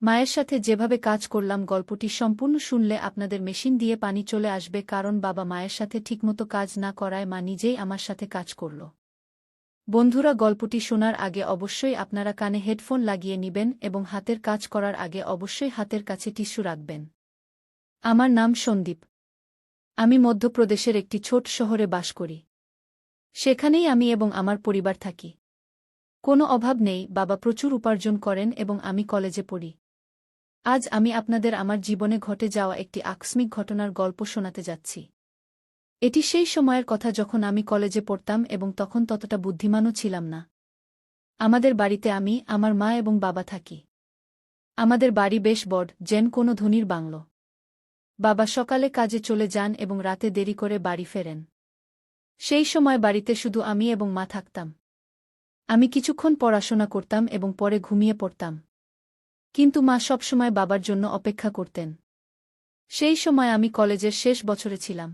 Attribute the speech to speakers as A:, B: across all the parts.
A: মায়ের সাথে যেভাবে কাজ করলাম গল্পটি সম্পূর্ণ শুনলে আপনাদের মেশিন দিয়ে পানি চলে আসবে, কারণ বাবা মায়ের সাথে ঠিকমতো কাজ না করায় মা নিজেই আমার সাথে কাজ করল। বন্ধুরা, গল্পটি শোনার আগে অবশ্যই আপনারা কানে হেডফোন লাগিয়ে নিবেন এবং হাতের কাজ করার আগে অবশ্যই হাতের কাছে টিস্যু রাখবেন। আমার নাম সন্দীপ। আমি মধ্যপ্রদেশের একটি ছোট শহরে বাস করি। সেখানেই আমি এবং আমার পরিবার থাকি। কোনো অভাব নেই, বাবা প্রচুর উপার্জন করেন এবং আমি কলেজে পড়ি। আজ আমি আপনাদের আমার জীবনে ঘটে যাওয়া একটি আকস্মিক ঘটনার গল্প শোনাতে যাচ্ছি। এটি সেই সময়ের কথা যখন আমি কলেজে পড়তাম এবং তখন ততটা বুদ্ধিমানও ছিলাম না। আমাদের বাড়িতে আমি, আমার মা এবং বাবা থাকি। আমাদের বাড়ি বেশ বড়, যেন কোনো ধনীর বাংলো। বাবা সকালে কাজে চলে যান এবং রাতে দেরি করে বাড়ি ফেরেন। সেই সময় বাড়িতে শুধু আমি এবং মা থাকতাম। আমি কিছুক্ষণ পড়াশোনা করতাম এবং পরে ঘুমিয়ে পড়তাম। কিন্তু মা সবসময় বাবার জন্য অপেক্ষা করতেন। সেই সময় আমি কলেজের শেষ বছরে ছিলাম।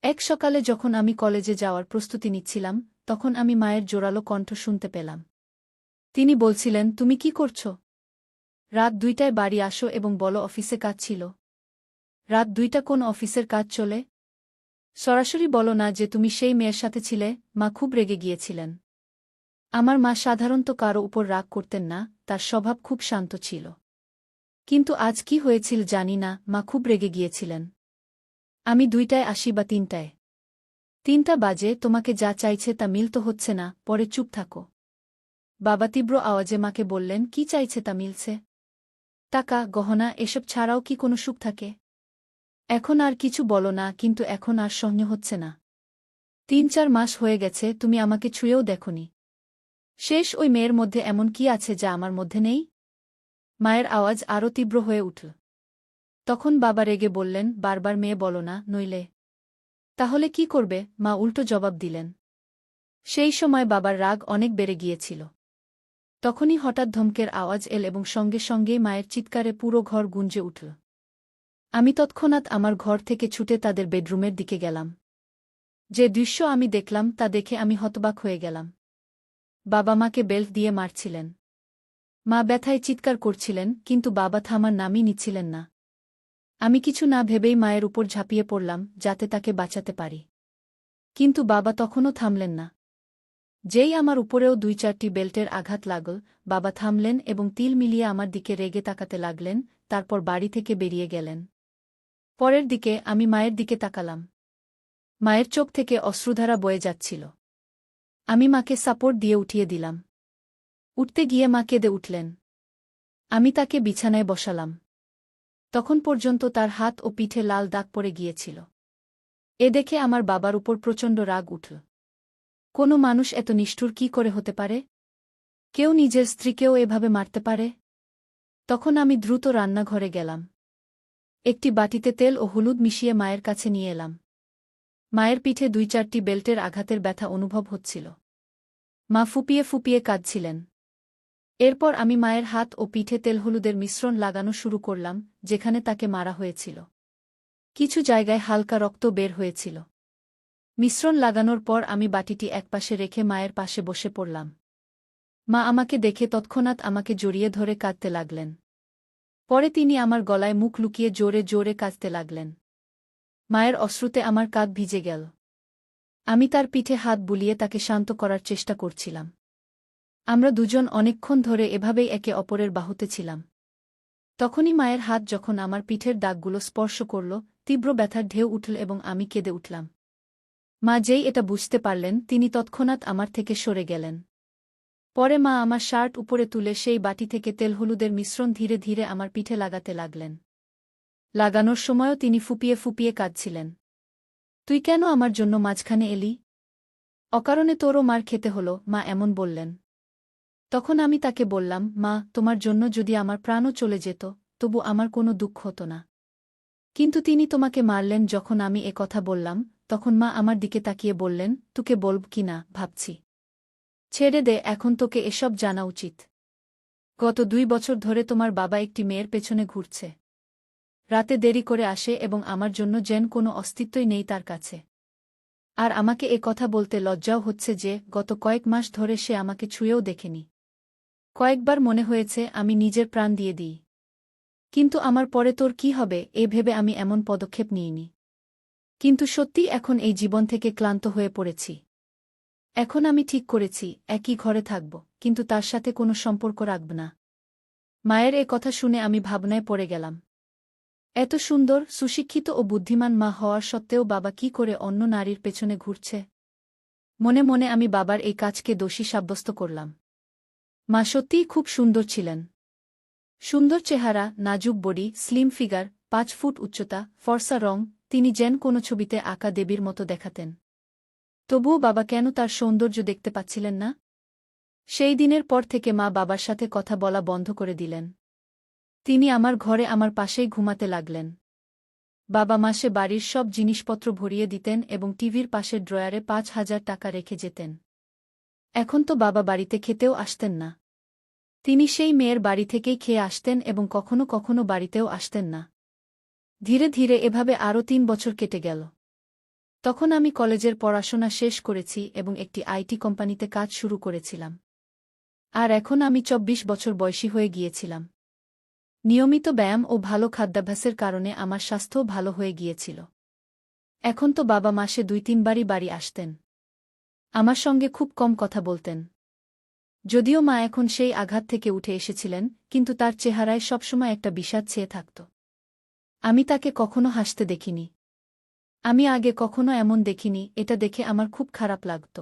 A: এক সকালে যখন আমি কলেজে যাওয়ার প্রস্তুতি নিচ্ছিলাম, তখন আমি মায়ের জোরালো কণ্ঠ শুনতে পেলাম। তিনি বলছিলেন, তুমি কি করছ? রাত 2টায় বাড়ি আসো এবং বলো অফিসে কাজ ছিল। রাত 2টা কোন অফিসের কাজ চলে? সরাসরি বলো না যে তুমি সেই মেয়ের সাথে ছিলে। মা খুব রেগে গিয়েছিলেন। আমার মা সাধারণত কারো উপর রাগ করতেন না, তার স্বভাব খুব শান্ত ছিল। কিন্তু আজ কি হয়েছিল জানি না, মা খুব রেগে গিয়েছিলেন। আমি 2টায় আসি বা 3টায়? 3টা বাজে, তোমাকে যা চাইছে তা মিলতে হচ্ছে না, পরে চুপ থাকো। বাবা তীব্র আওয়াজে মাকে বললেন, কি চাইছে তা মিলছে? টাকা, গহনা, এসব ছাড়াও কি কোনো সুখ থাকে? এখন আর কিছু বলো না, কিন্তু এখন আর সহ্য হচ্ছে না। 3-4 মাস হয়ে গেছে, তুমি আমাকে ছুঁয়েও দেখোনি। শেষ ওই মেয়ের মধ্যে এমন কি আছে যা আমার মধ্যে নেই? মায়ের আওয়াজ আরও তীব্র হয়ে উঠল। তখন বাবা রেগে বললেন, বারবার মেয়ে বলো না, নইলে। তাহলে কি করবে? মা উল্টো জবাব দিলেন। সেই সময় বাবার রাগ অনেক বেড়ে গিয়েছিল। তখনই হঠাৎ ধমকের আওয়াজ এল এবং সঙ্গে সঙ্গেই মায়ের চিৎকারে পুরো ঘর গুঞ্জে উঠল। আমি তৎক্ষণাৎ আমার ঘর থেকে ছুটে তাদের বেডরুমের দিকে গেলাম। যে দৃশ্য আমি দেখলাম তা দেখে আমি হতবাক হয়ে গেলাম। বাবা মাকে বেল্ট দিয়ে মারছিলেন। মা ব্যথায় চিৎকার করছিলেন, কিন্তু বাবা থামার নামই নিচ্ছিলেন না। আমি কিছু না ভেবেই মায়ের উপর ঝাঁপিয়ে পড়লাম, যাতে তাকে বাঁচাতে পারি। কিন্তু বাবা তখনও থামলেন না। যেই আমার উপরেও 2-4টি বেল্টের আঘাত লাগল, বাবা থামলেন এবং তিল মিলিয়ে আমার দিকে রেগে তাকাতে লাগলেন, তারপর বাড়ি থেকে বেরিয়ে গেলেন। পরের দিকে আমি মায়ের দিকে তাকালাম। মায়ের চোখ থেকে অশ্রুধারা বয়ে যাচ্ছিল। আমি মাকে সাপোর্ট দিয়ে উঠিয়ে দিলাম। উঠতে গিয়ে মা কেঁদে উঠলেন। আমি তাকে বিছানায় বসালাম। তখন পর্যন্ত তার হাত ও পিঠে লাল দাগ পড়ে গিয়েছিল। এ দেখে আমার বাবার উপর প্রচণ্ড রাগ উঠল। কোনো মানুষ এত নিষ্ঠুর কি করে হতে পারে? কেউ নিজের স্ত্রীকেও এভাবে মারতে পারে? তখন আমি দ্রুত রান্নাঘরে গেলাম। একটি বাটিতে তেল ও হলুদ মিশিয়ে মায়ের কাছে নিয়ে এলাম। মায়ের পিঠে 2-4টি বেল্টের আঘাতের ব্যথা অনুভব হচ্ছিল। মা ফুপিয়ে ফুপিয়ে কাঁদছিলেন। এরপর আমি মায়ের হাত ও পিঠে তেল হলুদের মিশ্রণ লাগানো শুরু করলাম, যেখানে তাকে মারা হয়েছিল। কিছু জায়গায় হালকা রক্ত বের হয়েছিল। মিশ্রণ লাগানোর পর আমি বাটিটি একপাশে রেখে মায়ের পাশে বসে পড়লাম। মা আমাকে দেখে তৎক্ষণাৎ আমাকে জড়িয়ে ধরে কাঁদতে লাগলেন। পরে তিনি আমার গলায় মুখ লুকিয়ে জোরে জোরে কাঁদতে লাগলেন। মায়ের অশ্রুতে আমার কাঁধ ভিজে গেল। আমি তার পিঠে হাত বুলিয়ে তাকে শান্ত করার চেষ্টা করছিলাম। আমরা দুজন অনেকক্ষণ ধরে এভাবেই একে অপরের বাহুতে ছিলাম। তখনই মায়ের হাত যখন আমার পিঠের দাগগুলো স্পর্শ করল, তীব্র ব্যথার ঢেউ উঠল এবং আমি কেঁদে উঠলাম। মা যেই এটা বুঝতে পারলেন, তিনি তৎক্ষণাৎ আমার থেকে সরে গেলেন। পরে মা আমার শার্ট উপরে তুলে সেই বাটি থেকে তেল হলুদের মিশ্রণ ধীরে ধীরে আমার পিঠে লাগাতে লাগলেন। লাগানোর সময়ও তিনি ফুপিয়ে ফুপিয়ে কাঁদছিলেন। তুই কেন আমার জন্য মাঝখানে এলি? অকারণে তোরও মার খেতে হলো, মা এমন বললেন। তখন আমি তাকে বললাম, মা, তোমার জন্য যদি আমার প্রাণও চলে যেত, তবু আমার কোনো দুঃখ হতো না। কিন্তু তিনি তোমাকে মারলেন। যখন আমি এ কথা বললাম, তখন মা আমার দিকে তাকিয়ে বললেন, তোকে বলব কি না ভাবছি। ছেড়ে দে, এখন তোকে এসব জানা উচিত। গত 2 বছর ধরে তোমার বাবা একটি মেয়ের পেছনে ঘুরছে। রাতে দেরি করে আসে এবং আমার জন্য যেন কোনো অস্তিত্বই নেই তার কাছে। আর আমাকে এ কথা বলতে লজ্জাও হচ্ছে যে গত কয়েক মাস ধরে সে আমাকে ছুঁয়েও দেখেনি। কয়েকবার মনে হয়েছে আমি নিজের প্রাণ দিয়ে দিই। কিন্তু আমার পরে তোর কি হবে এ ভেবে আমি এমন পদক্ষেপ নিইনি। কিন্তু সত্যি এখন এই জীবন থেকে ক্লান্ত হয়ে পড়েছি। এখন আমি ঠিক করেছি একই ঘরে থাকব, কিন্তু তার সাথে কোনো সম্পর্ক রাখব না। মায়ের এ কথা শুনে আমি ভাবনায় পড়ে গেলাম। এত সুন্দর, সুশিক্ষিত ও বুদ্ধিমান মা হওয়ার সত্ত্বেও বাবা কি করে অন্য নারীর পেছনে ঘুরছে। মনে মনে আমি বাবার এই কাজকে দোষী সাব্যস্ত করলাম। মা সত্যিই খুব সুন্দর ছিলেন। সুন্দর চেহারা, নাজুক বডি, স্লিম ফিগার, ৫ ফুট উচ্চতা, ফর্সা রং, তিনি যেন কোনো ছবিতে আঁকা দেবীর মতো দেখাতেন। তবুও বাবা কেন তার সৌন্দর্য দেখতে পাচ্ছিলেন না? সেই দিনের পর থেকে মা বাবার সাথে কথা বলা বন্ধ করে দিলেন। তিনি আমার ঘরে আমার পাশেই ঘুমাতে লাগলেন। বাবা মাসে বাড়ির সব জিনিসপত্র ভরিয়ে দিতেন এবং টিভির পাশের ড্রয়ারে ৫,০০০ টাকা রেখে যেতেন। এখন তো বাবা বাড়িতে খেতেও আসতেন না। তিনি সেই মেয়ের বাড়ি থেকেই খেয়ে আসতেন এবং কখনো কখনো বাড়িতেও আসতেন না। ধীরে ধীরে এভাবে আরও ৩ বছর কেটে গেল। তখন আমি কলেজের পড়াশোনা শেষ করেছি এবং একটি আইটি কোম্পানিতে কাজ শুরু করেছিলাম। আর এখন আমি ২৪ বছর বয়সী হয়ে গিয়েছিলাম। নিয়মিত ব্যায়াম ও ভালো খাদ্যাভ্যাসের কারণে আমার স্বাস্থ্যও ভালো হয়ে গিয়েছিল। এখন তো বাবা মাসে ২-৩ বারই বাড়ি আসতেন। আমার সঙ্গে খুব কম কথা বলতেন। যদিও মা এখন সেই আঘাত থেকে উঠে এসেছিলেন, কিন্তু তার চেহারায় সবসময় একটা বিষাদ ছেয়ে থাকত। আমি তাকে কখনো হাসতে দেখিনি। আমি আগে কখনো এমন দেখিনি, এটা দেখে আমার খুব খারাপ লাগত।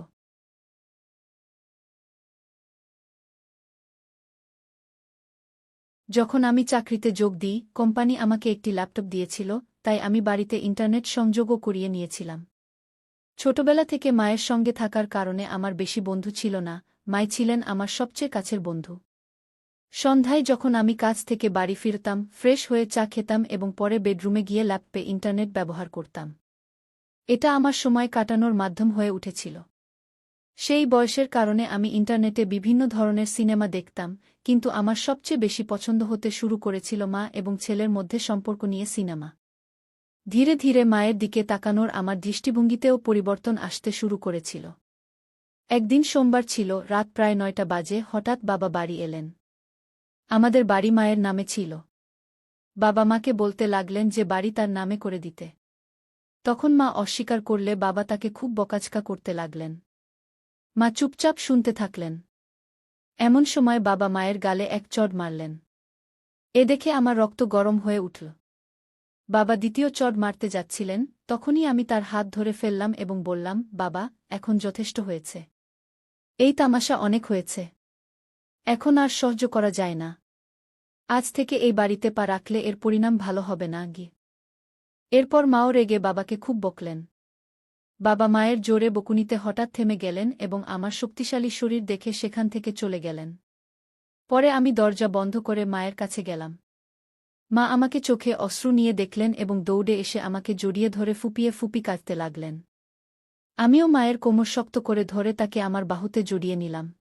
A: যখন আমি চাকরিতে যোগ দিই, কোম্পানি আমাকে একটি ল্যাপটপ দিয়েছিল, তাই আমি বাড়িতে ইন্টারনেট সংযোগও করিয়ে নিয়েছিলাম। ছোটবেলা থেকে মায়ের সঙ্গে থাকার কারণে আমার বেশি বন্ধু ছিল না, মাই ছিলেন আমার সবচেয়ে কাছের বন্ধু। সন্ধ্যায় যখন আমি কাজ থেকে বাড়ি ফিরতাম, ফ্রেশ হয়ে চা খেতাম এবং পরে বেডরুমে গিয়ে ল্যাপটপে ইন্টারনেট ব্যবহার করতাম। এটা আমার সময় কাটানোর মাধ্যম হয়ে উঠেছিল। সেই বয়সের কারণে আমি ইন্টারনেটে বিভিন্ন ধরনের সিনেমা দেখতাম, কিন্তু আমার সবচেয়ে বেশি পছন্দ হতে শুরু করেছিল মা এবং ছেলের মধ্যে সম্পর্ক নিয়ে সিনেমা। ধীরে ধীরে মায়ের দিকে তাকানোর আমার দৃষ্টিভঙ্গিতেও পরিবর্তন আসতে শুরু করেছিল। একদিন সোমবার ছিল, রাত প্রায় ৯টা বাজে, হঠাৎ বাবা বাড়ি এলেন। আমাদের বাড়ি মায়ের নামে ছিল। বাবা মাকে বলতে লাগলেন যে বাড়ি তার নামে করে দিতে। তখন মা অস্বীকার করলে বাবা তাকে খুব বকাঝকা করতে লাগলেন। মা চুপচাপ শুনতে থাকলেন। এমন সময় বাবা মায়ের গালে এক চড় মারলেন। এ দেখে আমার রক্ত গরম হয়ে উঠল। বাবা দ্বিতীয় চড় মারতে যাচ্ছিলেন, তখনই আমি তার হাত ধরে ফেললাম এবং বললাম, বাবা, এখন যথেষ্ট হয়েছে। এই তামাশা অনেক হয়েছে। এখন আর সহ্য করা যায় না। আজ থেকে এই বাড়িতে পা রাখলে এর পরিণাম ভালো হবে না গি। এরপর মাও রেগে বাবাকে খুব বকলেন। বাবা মায়ের জোরে বকুনিতে হঠাৎ থেমে গেলেন এবং আমার শক্তিশালী শরীর দেখে সেখান থেকে চলে গেলেন। পরে আমি দরজা বন্ধ করে মায়ের কাছে গেলাম। মা আমাকে চোখে অশ্রু নিয়ে দেখলেন এবং দৌড়ে এসে আমাকে জড়িয়ে ধরে ফুপিয়ে ফুপি কাঁদতে লাগলেন। আমিও মায়ের কোমর শক্ত করে ধরে তাকে আমার বাহুতে জড়িয়ে নিলাম।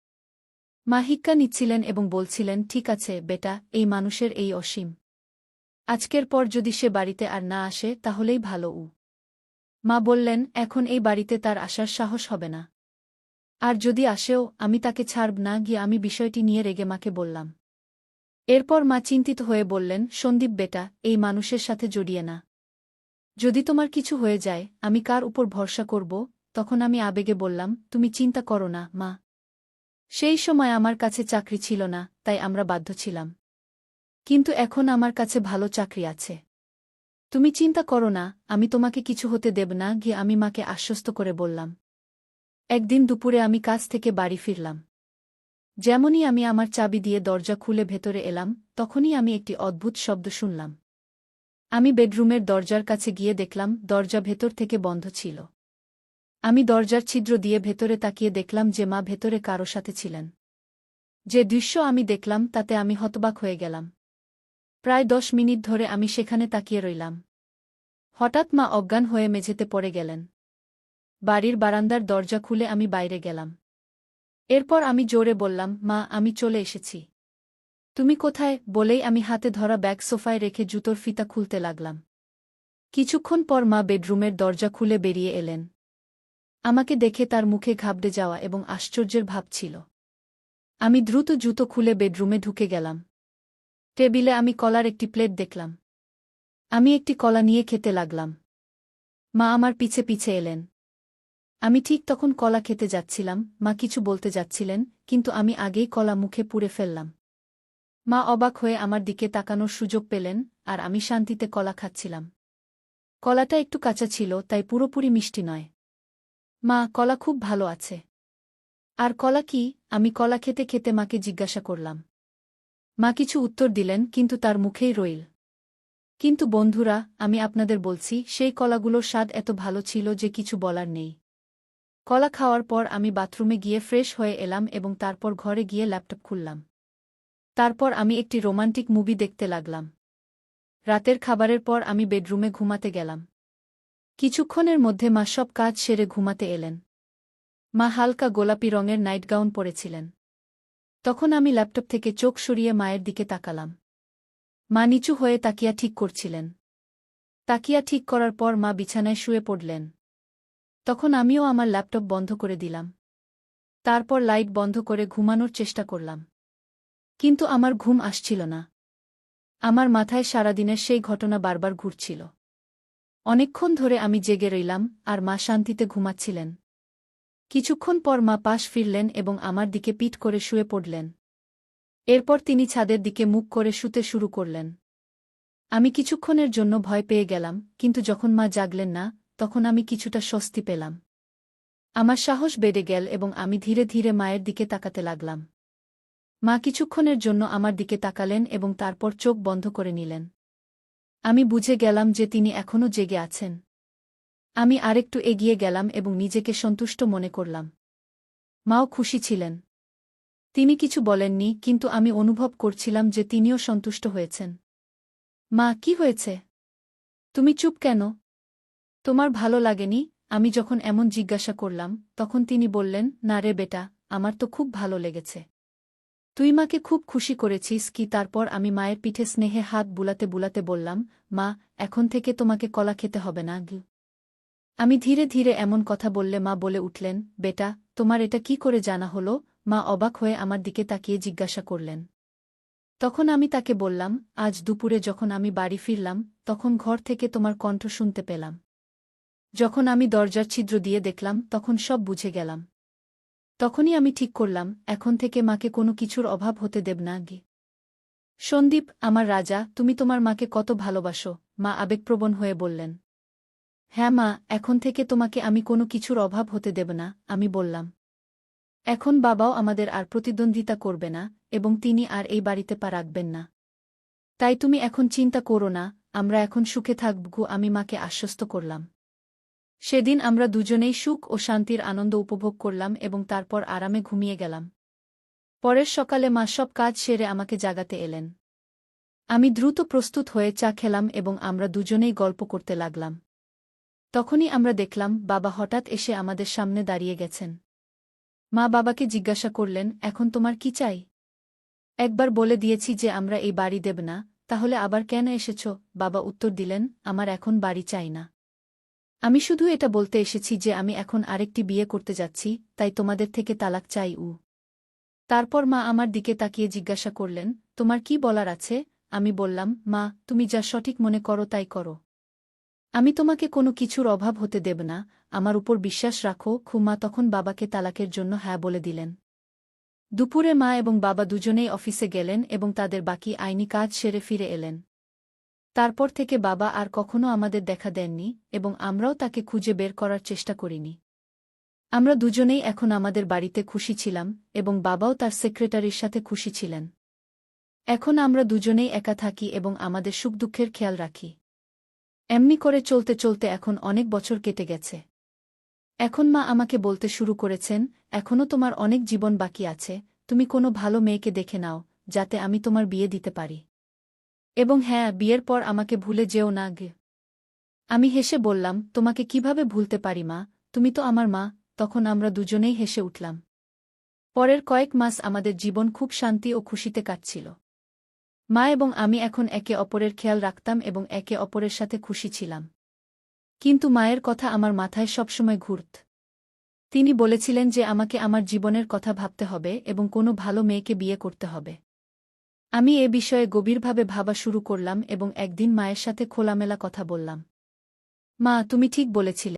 A: মা হিক্কা নিচ্ছিলেন এবং বলছিলেন, ঠিক আছে বেটা, এই মানুষের এই অসীম। আজকের পর যদি সে বাড়িতে আর না আসে তাহলেই ভালো। মা বললেন, এখন এই বাড়িতে তার আসার সাহস হবে না। আর যদি আসেও, আমি তাকে ছাড়ব না গিয়ে আমি বিষয়টি নিয়ে রেগে মাকে বললাম। এরপর মা চিন্তিত হয়ে বললেন, সন্দীপ বেটা, এই মানুষের সাথে জড়িয়ে না। যদি তোমার কিছু হয়ে যায়, আমি কার উপর ভরসা করব? তখন আমি আবেগে বললাম, তুমি চিন্তা করো না মা। সেই সময় আমার কাছে চাকরি ছিল না, তাই আমরা বাধ্য ছিলাম। কিন্তু এখন আমার কাছে ভালো চাকরি আছে। তুমি চিন্তা করো না, আমি তোমাকে কিছু হতে দেব না গিয়ে আমি মাকে আশ্বস্ত করে বললাম। একদিন দুপুরে আমি কাজ থেকে বাড়ি ফিরলাম। যেমনই আমি আমার চাবি দিয়ে দরজা খুলে ভেতরে এলাম, তখনই আমি একটি অদ্ভুত শব্দ শুনলাম। আমি বেডরুমের দরজার কাছে গিয়ে দেখলাম দরজা ভেতর থেকে বন্ধ ছিল। আমি দরজার ছিদ্র দিয়ে ভেতরে তাকিয়ে দেখলাম যে মা ভেতরে কারো সাথে ছিলেন। যে দৃশ্য আমি দেখলাম তাতে আমি হতবাক হয়ে গেলাম। প্রায় ১০ মিনিট ধরে আমি সেখানে তাকিয়ে রইলাম। হঠাৎ মা অজ্ঞান হয়ে মেঝেতে পড়ে গেলেন। বাড়ির বারান্দার দরজা খুলে আমি বাইরে গেলাম। এরপর আমি জোরে বললাম, মা, আমি চলে এসেছি। তুমি কোথায়? বলেই আমি হাতে ধরা ব্যাগ সোফায় রেখে জুতোর ফিতা খুলতে লাগলাম। কিছুক্ষণ পর মা বেডরুমের দরজা খুলে বেরিয়ে এলেন। আমাকে দেখে তার মুখে ঘাবড়ে যাওয়া এবং আশ্চর্যের ভাব ছিল। আমি দ্রুত জুতো খুলে বেডরুমে ঢুকে গেলাম। টেবিলে আমি কলার একটি প্লেট দেখলাম। আমি একটি কলা নিয়ে খেতে লাগলাম। মা আমার পিছে পিছে এলেন। আমি ঠিক তখন কলা খেতে যাচ্ছিলাম, মা কিছু বলতে যাচ্ছিলেন, কিন্তু আমি আগেই কলা মুখে পুরে ফেললাম। মা অবাক হয়ে আমার দিকে তাকানোর সুযোগ পেলেন, আর আমি শান্তিতে কলা খাচ্ছিলাম। কলাটা একটু কাঁচা ছিল, তাই পুরোপুরি মিষ্টি নয়। মা, কলা খুব ভালো আছে। আর কলা কি? আমি কলা খেতে খেতে মাকে জিজ্ঞাসা করলাম। মা কিছু উত্তর দিলেন, কিন্তু তার মুখেই রইল। কিন্তু বন্ধুরা, আমি আপনাদের বলছি, সেই কলাগুলোর স্বাদ এত ভালো ছিল যে কিছু বলার নেই। কলা খাওয়ার পর আমি বাথরুমে গিয়ে ফ্রেশ হয়ে এলাম এবং তারপর ঘরে গিয়ে ল্যাপটপ খুললাম। তারপর আমি একটি রোমান্টিক মুভি দেখতে লাগলাম। রাতের খাবারের পর আমি বেডরুমে ঘুমাতে গেলাম। কিছুক্ষণের মধ্যে মা সব কাজ সেরে ঘুমাতে এলেন। মা হালকা গোলাপি রঙের নাইটগাউন পরেছিলেন। তখন আমি ল্যাপটপ থেকে চোখ সরিয়ে মায়ের দিকে তাকালাম। মা নিচু হয়ে তাকিয়া ঠিক করছিলেন। তাকিয়া ঠিক করার পর মা বিছানায় শুয়ে পড়লেন। তখন আমিও আমার ল্যাপটপ বন্ধ করে দিলাম। তারপর লাইট বন্ধ করে ঘুমানোর চেষ্টা করলাম। কিন্তু আমার ঘুম আসছিল না। আমার মাথায় সারাদিনের সেই ঘটনা বারবার ঘুরছিল। অনেকক্ষণ ধরে আমি জেগে রইলাম, আর মা শান্তিতে ঘুমাচ্ছিলেন। কিছুক্ষণ পর মা পাশ ফিরলেন এবং আমার দিকে পিঠ করে শুয়ে পড়লেন। এরপর তিনি ছাদের দিকে মুখ করে শুতে শুরু করলেন। আমি কিছুক্ষণের জন্য ভয় পেয়ে গেলাম, কিন্তু যখন মা জাগলেন না, তখন আমি কিছুটা স্বস্তি পেলাম। আমার সাহস বেড়ে গেল এবং আমি ধীরে ধীরে মায়ের দিকে তাকাতে লাগলাম। মা কিছুক্ষণের জন্য আমার দিকে তাকালেন এবং তারপর চোখ বন্ধ করে নিলেন। আমি বুঝে গেলাম যে তিনি এখনও জেগে আছেন। আমি আরেকটু এগিয়ে গেলাম এবং নিজেকে সন্তুষ্ট মনে করলাম। মাও খুশি ছিলেন। তিনি কিছু বলেননি, কিন্তু আমি অনুভব করছিলাম যে তিনিও সন্তুষ্ট হয়েছেন। মা, কি হয়েছে? তুমি চুপ কেন? তোমার ভালো লাগেনি? আমি যখন এমন জিজ্ঞাসা করলাম, তখন তিনি বললেন, না রে বেটা, আমার তো খুব ভালো লেগেছে। তুই মাকে খুব খুশি করেছিস কি? তারপর আমি মায়ের পিঠে স্নেহে হাত বুলাতে বুলাতে বললাম, মা, এখন থেকে তোমাকে কলা খেতে হবে না। আমি ধীরে ধীরে এমন কথা বললে মা বলে উঠলেন, বেটা, তোমার এটা কি করে জানা হলো? মা অবাক হয়ে আমার দিকে তাকিয়ে জিজ্ঞাসা করলেন। তখন আমি তাকে বললাম, আজ দুপুরে যখন আমি বাড়ি ফিরলাম, তখন ঘর থেকে তোমার কণ্ঠ শুনতে পেলাম। যখন আমি দরজার ছিদ্র দিয়ে দেখলাম, তখন সব বুঝে গেলাম। তখনই আমি ঠিক করলাম, এখন থেকে মাকে কোনো কিছুর অভাব হতে দেব না। সন্দীপ, আমার রাজা, তুমি তোমার মাকে কত ভালোবাসো, মা আবেগপ্রবণ হয়ে বললেন। হ্যাঁ মা, এখন থেকে তোমাকে আমি কোনো কিছুর অভাব হতে দেব না, আমি বললাম। এখন বাবাও আমাদের আর প্রতিদ্বন্দ্বিতা করবে না, এবং তিনি আর এই বাড়িতে পা রাখবেন না। তাই তুমি এখন চিন্তা করো না, আমরা এখন সুখে থাকব, আমি মাকে আশ্বস্ত করলাম। সেদিন আমরা দুজনেই সুখ ও শান্তির আনন্দ উপভোগ করলাম এবং তারপর আরামে ঘুমিয়ে গেলাম। পরের সকালে মা সব কাজ সেরে আমাকে জাগাতে এলেন। আমি দ্রুত প্রস্তুত হয়ে চা খেলাম এবং আমরা দুজনেই গল্প করতে লাগলাম। তখনই আমরা দেখলাম, বাবা হঠাৎ এসে আমাদের সামনে দাঁড়িয়ে গেছেন। মা বাবাকে জিজ্ঞাসা করলেন, এখন তোমার কি চাই? একবার বলে দিয়েছি যে আমরা এই বাড়ি দেব না, তাহলে আবার কেন এসেছ? বাবা উত্তর দিলেন, আমার এখন বাড়ি চাই না। আমি শুধু এটা বলতে এসেছি যে আমি এখন আরেকটি বিয়ে করতে যাচ্ছি, তাই তোমাদের থেকে তালাক চাই। তারপর মা আমার দিকে তাকিয়ে জিজ্ঞাসা করলেন, তোমার কি বলার আছে? আমি বললাম, মা, তুমি যা সঠিক মনে করো তাই করো। আমি তোমাকে কোনো কিছুর অভাব হতে দেব না, আমার উপর বিশ্বাস রাখো। মা তখন বাবাকে তালাকের জন্য হ্যাঁ বলে দিলেন। দুপুরে মা এবং বাবা দুজনেই অফিসে গেলেন এবং তাদের বাকি আইনি কাজ সেরে ফিরে এলেন। তারপর থেকে বাবা আর কখনো আমাদের দেখা দেননি এবং আমরাও তাকে খুঁজে বের করার চেষ্টা করিনি। আমরা দুজনেই এখন আমাদের বাড়িতে খুশি ছিলাম এবং বাবাও তার সেক্রেটারির সাথে খুশি ছিলেন। এখন আমরা দুজনেই একা থাকি এবং আমাদের সুখ দুঃখের খেয়াল রাখি। এমনি করে চলতে চলতে এখন অনেক বছর কেটে গেছে। এখন মা আমাকে বলতে শুরু করেছেন, এখনও তোমার অনেক জীবন বাকি আছে, তুমি কোনো ভালো মেয়েকে দেখে নাও, যাতে আমি তোমার বিয়ে দিতে পারি। এবং হ্যাঁ, বিয়ের পর আমাকে ভুলে যেও না। আমি হেসে বললাম, তোমাকে কিভাবে ভুলতে পারি মা, তুমি তো আমার মা। তখন আমরা দুজনেই হেসে উঠলাম। পরের কয়েক মাস আমাদের জীবন খুব শান্তি ও খুশিতে কাটছিল। মা এবং আমি এখন একে অপরের খেয়াল রাখতাম এবং একে অপরের সাথে খুশি ছিলাম। কিন্তু মায়ের কথা আমার মাথায় সবসময় ঘুরত। তিনি বলেছিলেন যে আমাকে আমার জীবনের কথা ভাবতে হবে এবং কোনো ভালো মেয়েকে বিয়ে করতে হবে। আমি এ বিষয়ে গভীরভাবে ভাবা শুরু করলাম এবং একদিন মায়ের সাথে খোলামেলা কথা বললাম। মা, তুমি ঠিক বলেছিলে।